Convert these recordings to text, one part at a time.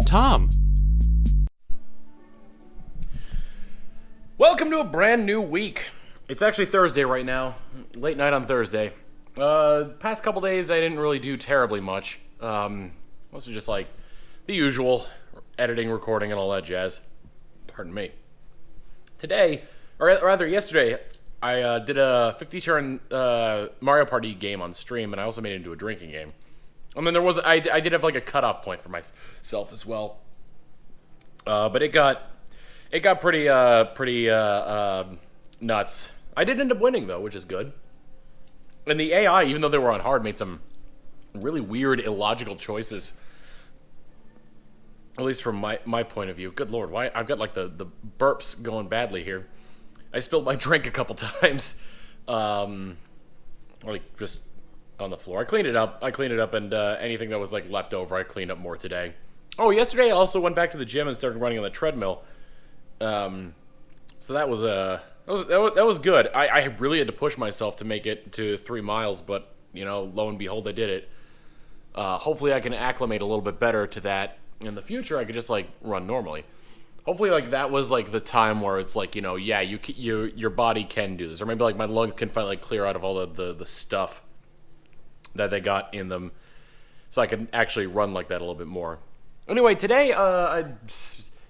Tom. Welcome to a brand new week. It's actually Thursday right now. Late night on Thursday. Past couple days I didn't really do terribly much. Mostly just like the usual, editing, recording, and all that jazz. Pardon me. Today, or rather yesterday, I did a 50-turn Mario Party game on stream, and I also made it into a drinking game. I mean, I did have like a cutoff point for myself as well, but it got pretty nuts. I did end up winning though, which is good. And the AI, even though they were on hard, made some really weird, illogical choices. At least from my point of view. Good lord, why I've got like the burps going badly here. I spilled my drink a couple times, like just on the floor. I cleaned it up, and anything that was like left over, I cleaned up more today. Oh, yesterday I also went back to the gym and started running on the treadmill. So that was good. I really had to push myself to make it to 3 miles, but you know, lo and behold, I did it. Hopefully, I can acclimate a little bit better to that in the future. I could just like run normally. Hopefully, like that was like the time where it's like, you know, yeah, your body can do this, or maybe like my lungs can finally clear out of all the stuff that they got in them, so I can actually run like that a little bit more. Anyway, today,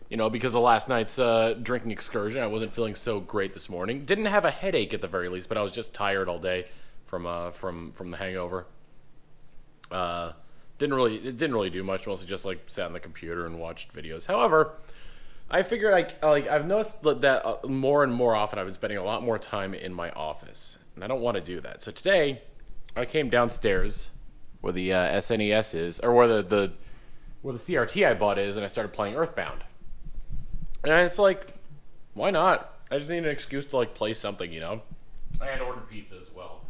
you know, because of last night's drinking excursion, I wasn't feeling so great this morning. Didn't have a headache at the very least, but I was just tired all day from the hangover. It didn't really do much. Mostly just like sat on the computer and watched videos. However, I figured I've noticed that more and more often I've been spending a lot more time in my office, and I don't want to do that. So today, I came downstairs where the SNES is, or where the CRT I bought is, and I started playing Earthbound. And it's like, why not? I just need an excuse to like play something, you know? I had ordered pizza as well.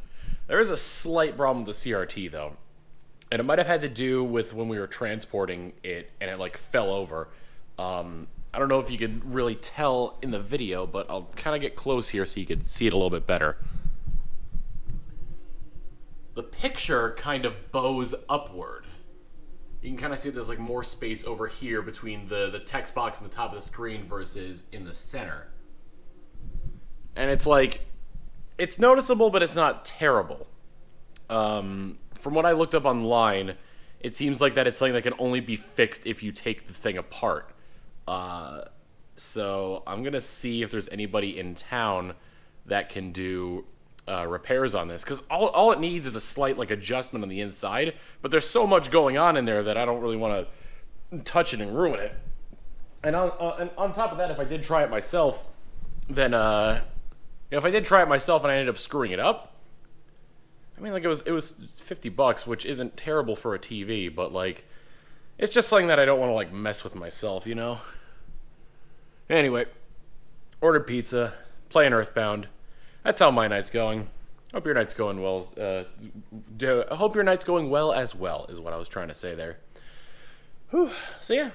There is a slight problem with the CRT though. And it might have had to do with when we were transporting it and it like fell over. I don't know if you could really tell in the video, but I'll kind of get close here so you can see it a little bit better. The picture kind of bows upward. You can kind of see there's like more space over here between the text box and the top of the screen versus in the center. And it's like, it's noticeable, but it's not terrible. From what I looked up online, it seems like that it's something that can only be fixed if you take the thing apart. So I'm going to see if there's anybody in town that can do repairs on this, because all it needs is a slight like adjustment on the inside, but there's so much going on in there that I don't really want to touch it and ruin it. And on top of that, if I did try it myself, then if I did try it myself and I ended up screwing it up, I mean, like it was $50, which isn't terrible for a TV, but like it's just something that I don't want to like mess with myself, you know. Anyway, ordered pizza, playing Earthbound. That's how my night's going. Hope your night's going well. Hope your night's going well as well, is what I was trying to say there. Whew. So yeah,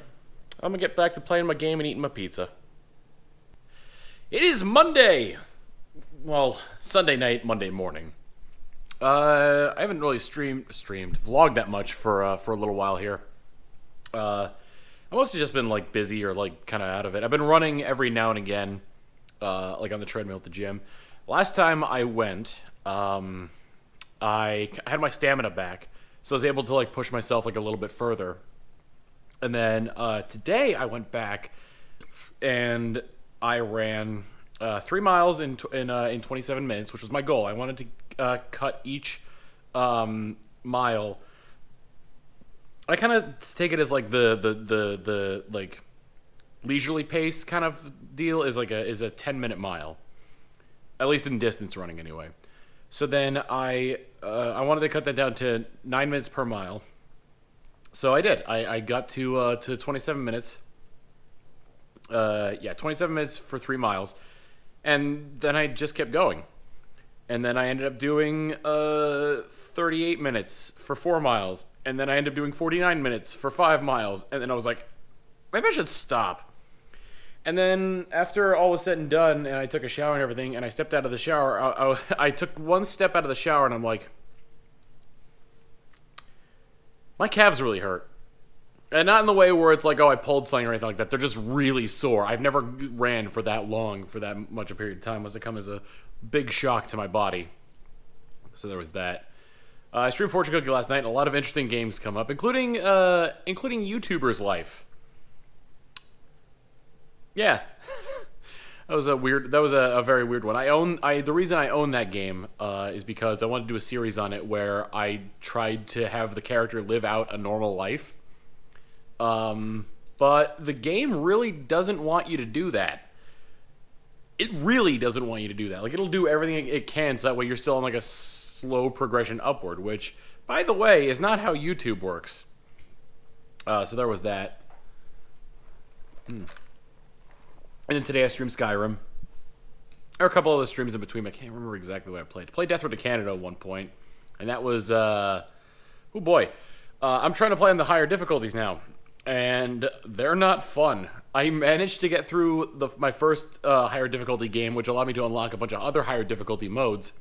I'm gonna get back to playing my game and eating my pizza. It is Monday. Well, Sunday night, Monday morning. I haven't really vlogged that much for a little while here. I've mostly just been like busy or like kind of out of it. I've been running every now and again, like on the treadmill at the gym. Last time I went, I had my stamina back, so I was able to like push myself like a little bit further. And then today I went back and I ran 3 miles in 27 minutes, which was my goal. I wanted to cut each mile. I kind of take it as like the like leisurely pace kind of deal is a 10-minute mile. At least in distance running, anyway. So then I wanted to cut that down to 9 minutes per mile. So I did. I got to 27 minutes. 27 minutes for 3 miles, and then I just kept going. And then I ended up doing 38 minutes for 4 miles, and then I ended up doing 49 minutes for 5 miles, and then I was like, maybe I should stop. And then after all was said and done, and I took a shower and everything, and I stepped out of the shower, I took one step out of the shower, and I'm like, my calves really hurt. And not in the way where it's like, oh, I pulled something or anything like that. They're just really sore. I've never ran for that long, for that much a period of time. Must have come as a big shock to my body. So there was that. I streamed Fortune Cookie last night, and a lot of interesting games come up, including YouTuber's Life. Yeah. That was a very weird one. The reason I own that game is because I wanted to do a series on it where I tried to have the character live out a normal life. But the game really doesn't want you to do that. It really doesn't want you to do that. Like, it'll do everything it can so that way you're still on like a slow progression upward, which, by the way, is not how YouTube works. So there was that. And then today I streamed Skyrim. There are a couple other streams in between, but I can't remember exactly what I played. I played Death Road to Canada at one point, and that was, oh boy. I'm trying to play on the higher difficulties now, and they're not fun. I managed to get through my first higher difficulty game, which allowed me to unlock a bunch of other higher difficulty modes,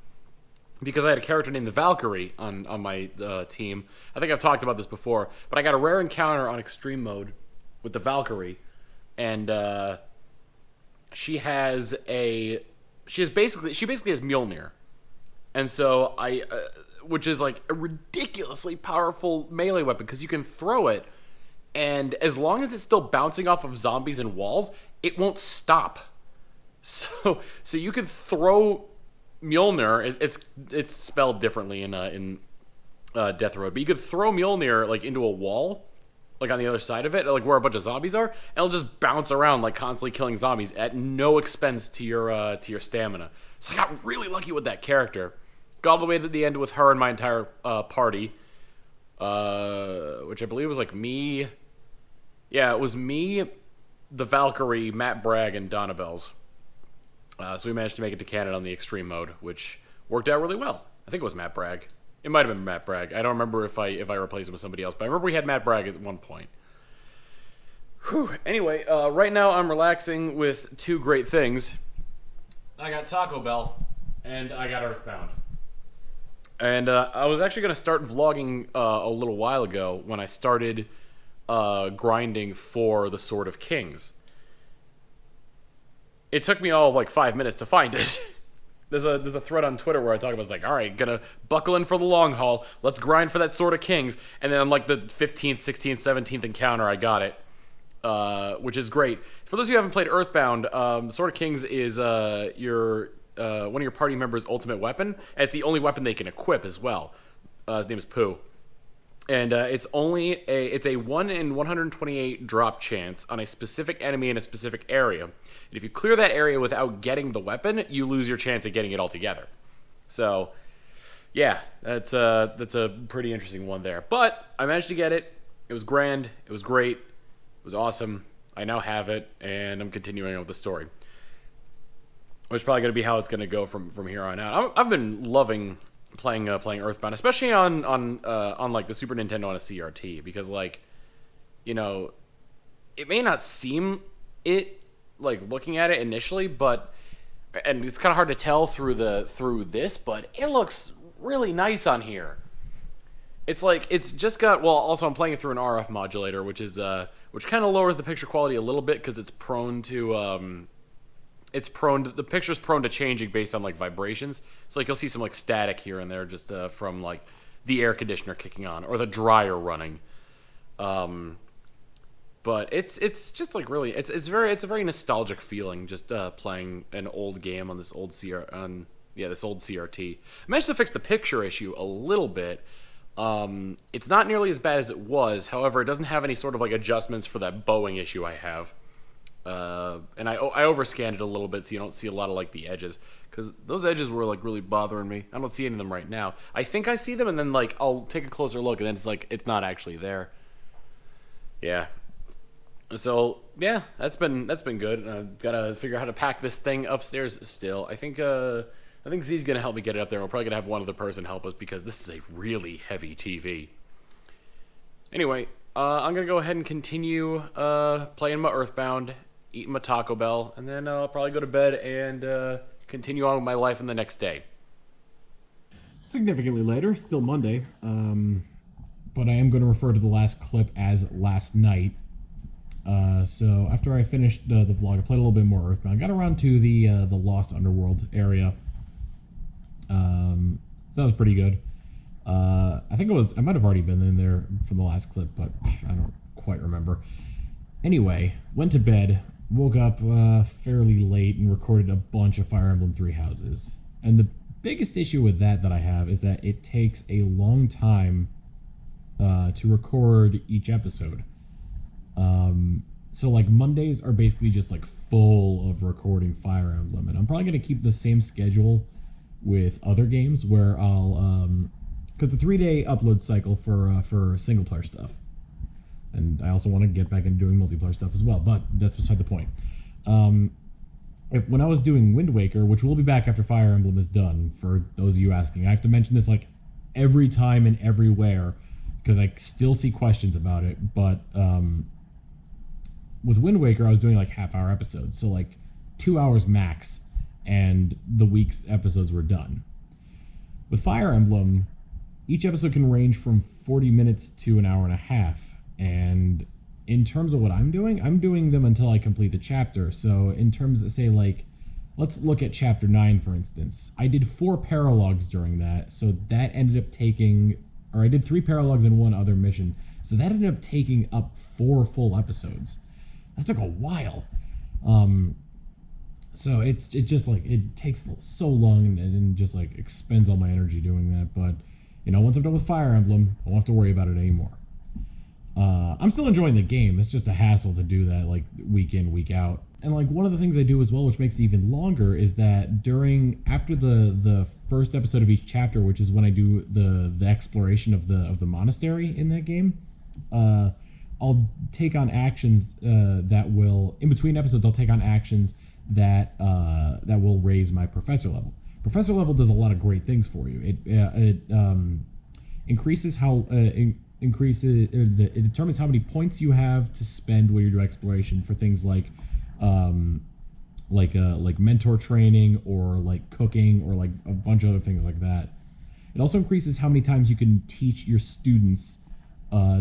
because I had a character named the Valkyrie on my team. I think I've talked about this before, but I got a rare encounter on extreme mode with the Valkyrie, and she basically has Mjolnir, and so which is like a ridiculously powerful melee weapon because you can throw it, and as long as it's still bouncing off of zombies and walls, it won't stop. So you can throw Mjolnir. It's spelled differently in Death Road, but you could throw Mjolnir like into a wall, like on the other side of it, like where a bunch of zombies are, and it'll just bounce around like constantly killing zombies at no expense to your stamina. So I got really lucky with that character. Got all the way to the end with her and my entire party, which I believe was like me. Yeah, it was me, the Valkyrie, Matt Bragg, and Donna Bells. So we managed to make it to Canada on the extreme mode, which worked out really well. I think it was Matt Bragg. It might have been Matt Bragg. I don't remember if I replaced him with somebody else, but I remember we had Matt Bragg at one point. Whew. Anyway, right now I'm relaxing with two great things. I got Taco Bell, and I got Earthbound. And I was actually going to start vlogging a little while ago when I started grinding for the Sword of Kings. It took me all of like 5 minutes to find it. There's a thread on Twitter where I talk about it's like, all right, gonna buckle in for the long haul. Let's grind for that Sword of Kings. And then on like the 15th, 16th, 17th encounter, I got it, which is great. For those of you who haven't played Earthbound, Sword of Kings is one of your party members' ultimate weapon. And it's the only weapon they can equip as well. His name is Pooh. And it's a 1 in 128 drop chance on a specific enemy in a specific area. And if you clear that area without getting the weapon, you lose your chance of getting it altogether. So, yeah, that's a pretty interesting one there. But I managed to get it. It was grand. It was great. It was awesome. I now have it, and I'm continuing on with the story, which is probably going to be how it's going to go from here on out. I've been loving playing Earthbound, especially on like the Super Nintendo on a CRT, because like, you know, it may not seem it like looking at it initially, but and it's kind of hard to tell through this, but it looks really nice on here. It's like it's just got, well, also I'm playing it through an RF modulator, which kind of lowers the picture quality a little bit because it's prone to the picture's prone to changing based on like vibrations. So like you'll see some like static here and there just from like the air conditioner kicking on or the dryer running. But it's just like really it's a very nostalgic feeling just playing an old game on this old CRT. I managed to fix the picture issue a little bit. It's not nearly as bad as it was. However, it doesn't have any sort of like adjustments for that bowing issue I have. And I overscanned it a little bit so you don't see a lot of like the edges, because those edges were like really bothering me. I don't see any of them right now. I think I see them, and then like I'll take a closer look, and then it's like it's not actually there. Yeah. So yeah, that's been good. I've gotta figure out how to pack this thing upstairs still. I think Z's gonna help me get it up there. We're probably gonna have one other person help us because this is a really heavy TV. Anyway, I'm gonna go ahead and continue playing my Earthbound, eating my Taco Bell, and then I'll probably go to bed and continue on with my life in the next day. Significantly later, still Monday. but I am going to refer to the last clip as last night. So after I finished the vlog, I played a little bit more Earthbound. Got around to the Lost Underworld area. So that was pretty good. I think I might have already been in there from the last clip, but I don't quite remember. Anyway, went to bed, woke up fairly late, and recorded a bunch of Fire Emblem Three Houses. And the biggest issue with that I have is that it takes a long time to record each episode. So like Mondays are basically just like full of recording Fire Emblem, and I'm probably gonna keep the same schedule with other games where I'll because the 3-day upload cycle for single player stuff, and I also want to get back into doing multiplayer stuff as well. But that's beside the point. When I was doing Wind Waker, which will be back after Fire Emblem is done, for those of you asking, I have to mention this like every time and everywhere because I still see questions about it. But with Wind Waker, I was doing like half-hour episodes, so like 2 hours max, and the week's episodes were done. With Fire Emblem, each episode can range from 40 minutes to an hour and a half, and in terms of what I'm doing them until I complete the chapter. So in terms of, say, like, let's look at chapter 9, for instance. I did 4 paralogs during that, so that ended up taking, or I did 3 paralogs and 1 other mission, so that ended up taking up 4 full episodes. That took a while. So it just like, it takes so long and just like expends all my energy doing that. But, you know, once I'm done with Fire Emblem, I won't have to worry about it anymore. I'm still enjoying the game. It's just a hassle to do that like week in, week out. And like one of the things I do as well, which makes it even longer, is that after the first episode of each chapter, which is when I do the exploration of the monastery in that game, I'll take on actions that will, in between episodes, I'll take on actions that will raise my professor level. Professor level does a lot of great things for you. It increases how it determines how many points you have to spend when you do exploration for things like mentor training or like cooking or like a bunch of other things like that. It also increases how many times you can teach your students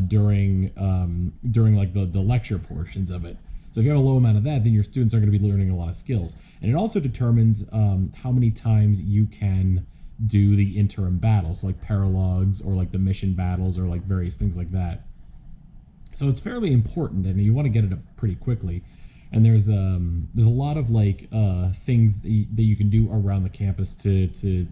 during like the lecture portions of it. So if you have a low amount of that, then your students are going to be learning a lot of skills. And it also determines how many times you can do the interim battles, like paralogs or like the mission battles or like various things like that. So it's fairly important, and you want to get it up pretty quickly. And there's a lot of like things that you can do around the campus to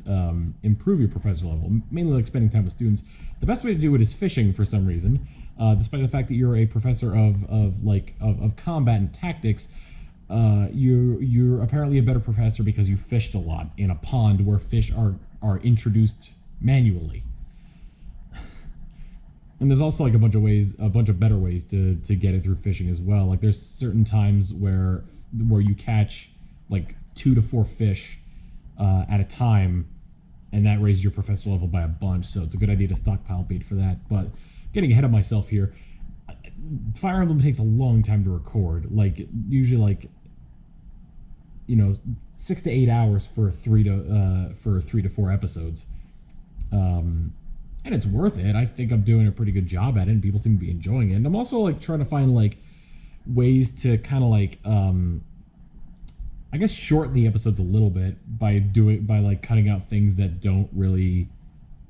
improve your professor level, mainly like spending time with students. The best way to do it is fishing for some reason, despite the fact that you're a professor of combat and tactics. You're apparently a better professor because you fished a lot in a pond where fish are introduced manually. And there's also like a bunch of better ways to get it through fishing as well. Like there's certain times where you catch like 2 to 4 fish at a time, and that raises your professor level by a bunch. So it's a good idea to stockpile bait for that. But getting ahead of myself here, Fire Emblem takes a long time to record. Like usually like 6 to 8 hours for 3 to 4 episodes. And it's worth it. I think I'm doing a pretty good job at it, and people seem to be enjoying it. And I'm also like trying to find like ways to kind of like I guess shorten the episodes a little bit by like cutting out things that don't really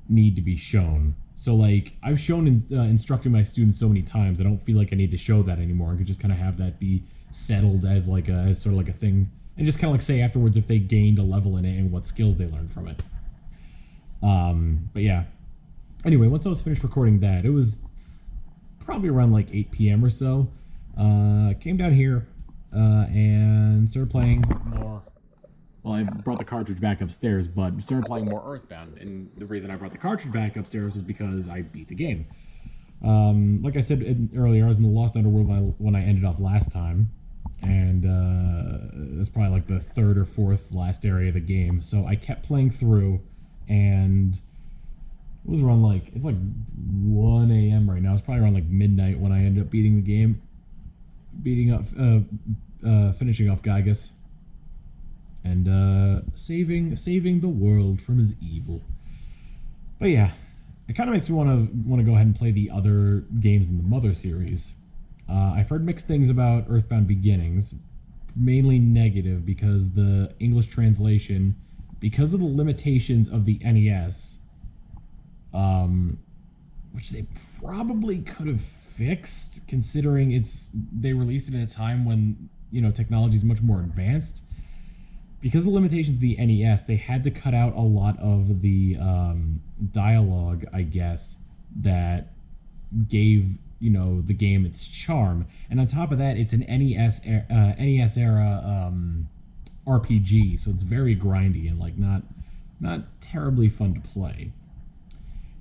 need to be shown. So like I've shown instructing my students so many times, I don't feel like I need to show that anymore. I could just kind of have that be settled as sort of like a thing, and just kind of like say afterwards if they gained a level in it and what skills they learned from it. But yeah. Anyway, once I was finished recording that, it was probably around like 8 p.m. or so. Came down here and started playing more. Well, I brought the cartridge back upstairs, but started playing more Earthbound. And the reason I brought the cartridge back upstairs was because I beat the game. Like I said earlier, I was in the Lost Underworld when I ended off last time. And that's probably like the 3rd or 4th last area of the game. So I kept playing through, and it was around like, it's like 1 a.m. right now. It's probably around like midnight when I ended up beating the game. Finishing off Gygas. And saving the world from his evil. But yeah, it kind of makes me want to go ahead and play the other games in the Mother series. I've heard mixed things about Earthbound Beginnings, mainly negative because the English translation, because of the limitations of the NES, which they probably could have fixed, considering they released it at a time when technology is much more advanced. Because of the limitations of the NES, they had to cut out a lot of the dialogue, I guess, that gave the game its charm. And on top of that, it's an NES era RPG, so it's very grindy and like not terribly fun to play.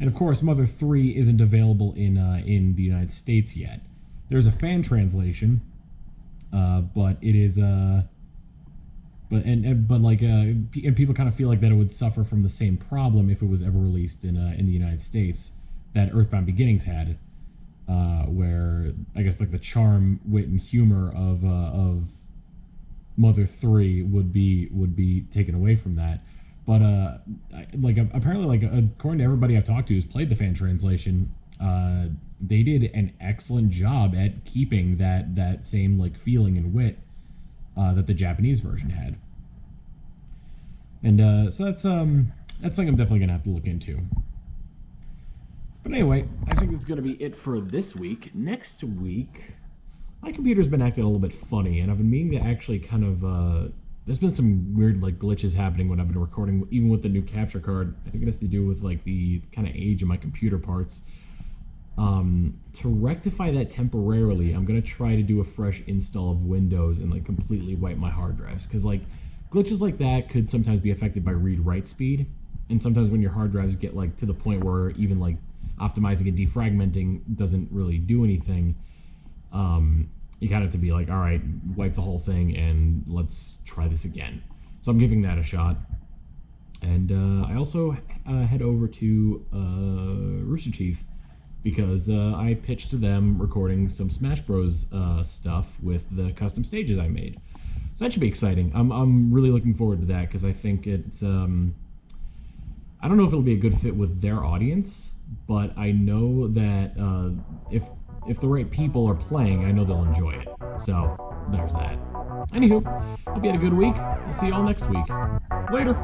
And of course, Mother 3 isn't available in the United States yet. There's a fan translation, but it is and people kind of feel like that it would suffer from the same problem if it was ever released in the United States that Earthbound Beginnings had, where I guess like the charm, wit, and humor of Mother 3 would be taken away from that. But apparently, according to everybody I've talked to who's played the fan translation, they did an excellent job at keeping that same like feeling and wit that the Japanese version had. And so that's something I'm definitely gonna have to look into. But anyway, I think that's gonna be it for this week. Next week, my computer's been acting a little bit funny, and I've been meaning to actually kind of. There's been some weird like glitches happening when I've been recording, even with the new capture card. I think it has to do with like the kind of age of my computer parts. To rectify that temporarily, I'm gonna try to do a fresh install of Windows and like completely wipe my hard drives, because like glitches like that could sometimes be affected by read-write speed, and sometimes when your hard drives get like to the point where even like optimizing and defragmenting doesn't really do anything, you kind of have to be like, all right, wipe the whole thing and let's try this again. So I'm giving that a shot. And I also head over to Rooster Teeth because I pitched to them recording some Smash Bros. Stuff with the custom stages I made. So that should be exciting. I'm really looking forward to that because I think it's... I don't know if it'll be a good fit with their audience, but I know that if the right people are playing, I know they'll enjoy it. So, there's that. Anywho, hope you had a good week. I'll see you all next week. Later!